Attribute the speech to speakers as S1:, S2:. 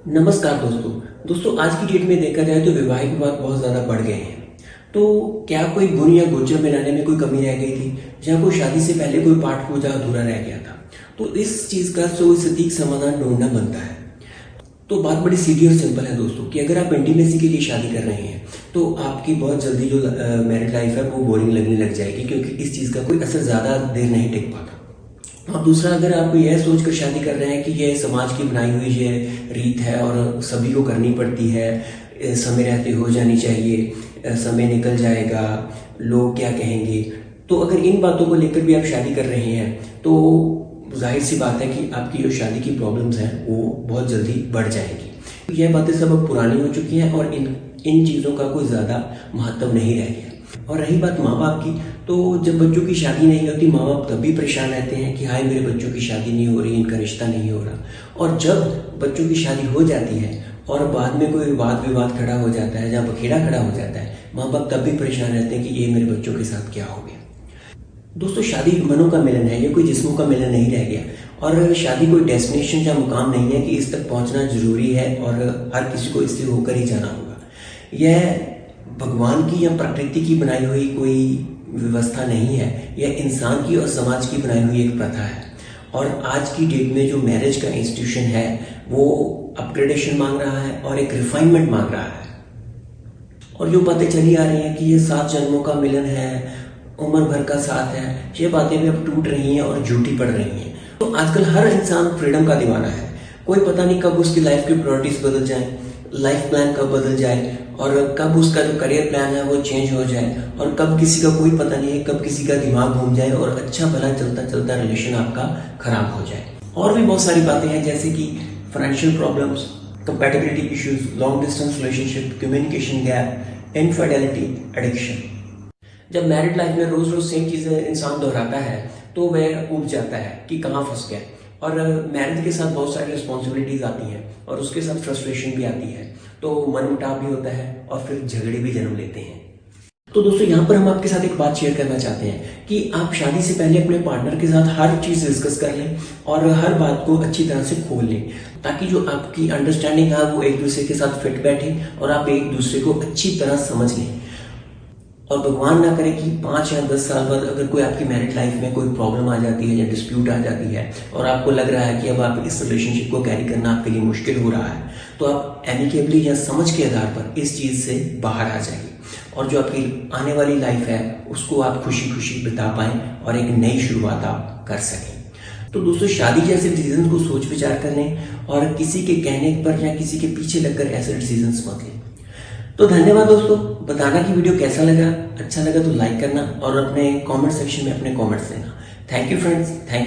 S1: नमस्कार दोस्तों आज की डेट में देखा जाए तो वैवाहिक विवाद बहुत ज्यादा बढ़ गए हैं। तो क्या कोई गुण या गोचर बनाने में कोई कमी रह गई थी, जहाँ कोई शादी से पहले कोई पार्ट पूजा अधूरा रह गया था? तो इस चीज का सटीक समाधान ढूंढना बनता है। तो बात बड़ी सीधी और सिंपल है दोस्तों कि अगर आप इंटीमेसी के लिए शादी कर रहे हैं तो आपकी बहुत जल्दी जो मैरिड लाइफ है वो बोरिंग लगने लग जाएगी, क्योंकि इस चीज का कोई असर ज्यादा देर नहीं टिक पाता। और दूसरा, अगर आप यह सोचकर शादी कर रहे हैं कि यह समाज की बनाई हुई ये रीत है और सभी को करनी पड़ती है, समय रहते हो जानी चाहिए, समय निकल जाएगा, लोग क्या कहेंगे, तो अगर इन बातों को लेकर भी आप शादी कर रहे हैं तो जाहिर सी बात है कि आपकी जो शादी की प्रॉब्लम्स हैं वो बहुत जल्दी बढ़ जाएंगी। यह बातें सब अब पुरानी हो चुकी हैं और इन चीज़ों का कोई ज़्यादा महत्व नहीं रह गया। और रही बात माँ बाप की, तो जब बच्चों की शादी नहीं होती माँ बाप तभी परेशान रहते हैं कि हाय मेरे बच्चों की शादी नहीं हो रही, इनका रिश्ता नहीं हो रहा। और जब बच्चों की शादी हो जाती है और बाद में कोई वाद विवाद खड़ा हो जाता है, जहाँ बखेड़ा खड़ा हो जाता है, माँ बाप तब भी परेशान रहते हैं कि ये मेरे बच्चों के साथ क्या हो गया। दोस्तों, शादी मनों का मिलन है, ये कोई जिस्मों का मिलन नहीं रह गया। और शादी कोई डेस्टिनेशन या मुकाम नहीं है कि इस तक पहुंचना जरूरी है और हर किसी को इससे होकर ही जाना होगा। यह भगवान की या प्रकृति की बनाई हुई कोई व्यवस्था नहीं है, यह इंसान की और समाज की बनाई हुई एक प्रथा है। और आज की डेट में जो मैरिज का इंस्टीट्यूशन है वो अपग्रेडेशन मांग रहा है और एक रिफाइनमेंट मांग रहा है। और जो बातें चली आ रही हैं कि ये 7 जन्मों का मिलन है, उम्र भर का साथ है, ये बातें भी अब टूट रही हैं और झूठी पड़ रही हैं। तो आजकल हर इंसान फ्रीडम का दीवाना है। कोई पता नहीं कब उसकी लाइफ की प्रायोरिटीज बदल जाए, लाइफ प्लान कब बदल जाए और कब उसका जो करियर प्लान है वो चेंज हो जाए, और कब किसी का कोई पता नहीं है, कब किसी का दिमाग घूम जाए और अच्छा भला चलता चलता रिलेशन आपका खराब हो जाए। और भी बहुत सारी बातें हैं, जैसे कि financial problems, compatibility issues, long distance relationship, communication gap, infidelity, addiction. जब मैरिड लाइफ में रोज रोज सेम चीजें इंसान दोहराता है तो वह ऊब जाता है कि कहाँ फंस गया। और मैरिज के साथ बहुत सारी रिस्पॉन्सिबिलिटीज आती हैं और उसके साथ फ्रस्ट्रेशन भी आती है, तो मनमुटाव भी होता है और फिर झगड़े भी जन्म लेते हैं। तो दोस्तों, यहाँ पर हम आपके साथ एक बात शेयर करना चाहते हैं कि आप शादी से पहले अपने पार्टनर के साथ हर चीज डिस्कस कर लें और हर बात को अच्छी तरह से खोल लें, ताकि जो आपकी अंडरस्टैंडिंग है वो एक दूसरे के साथ फिट बैठे और आप एक दूसरे को अच्छी तरह समझ लें। और भगवान ना करे कि 5 या 10 साल बाद अगर कोई आपकी मैरिड लाइफ में कोई प्रॉब्लम आ जाती है या डिस्प्यूट आ जाती है और आपको लग रहा है कि अब आप इस रिलेशनशिप को कैरी करना आपके लिए मुश्किल हो रहा है, तो आप एमिकेबली या समझ के आधार पर इस चीज से बाहर आ जाइए और जो आपकी आने वाली लाइफ है उसको आप खुशी खुशी बिता पाएं और एक नई शुरुआत आप कर सकें। तो दोस्तों, शादी जैसे डिसीजन को सोच विचार कर लें और किसी के कहने पर या किसी के पीछे लगकर ऐसे डिसीजन मत लें। तो धन्यवाद दोस्तों। बताना कि वीडियो कैसा लगा, अच्छा लगा तो लाइक करना और अपने कमेंट सेक्शन में अपने कमेंट्स देना। Thank you friends, thank you.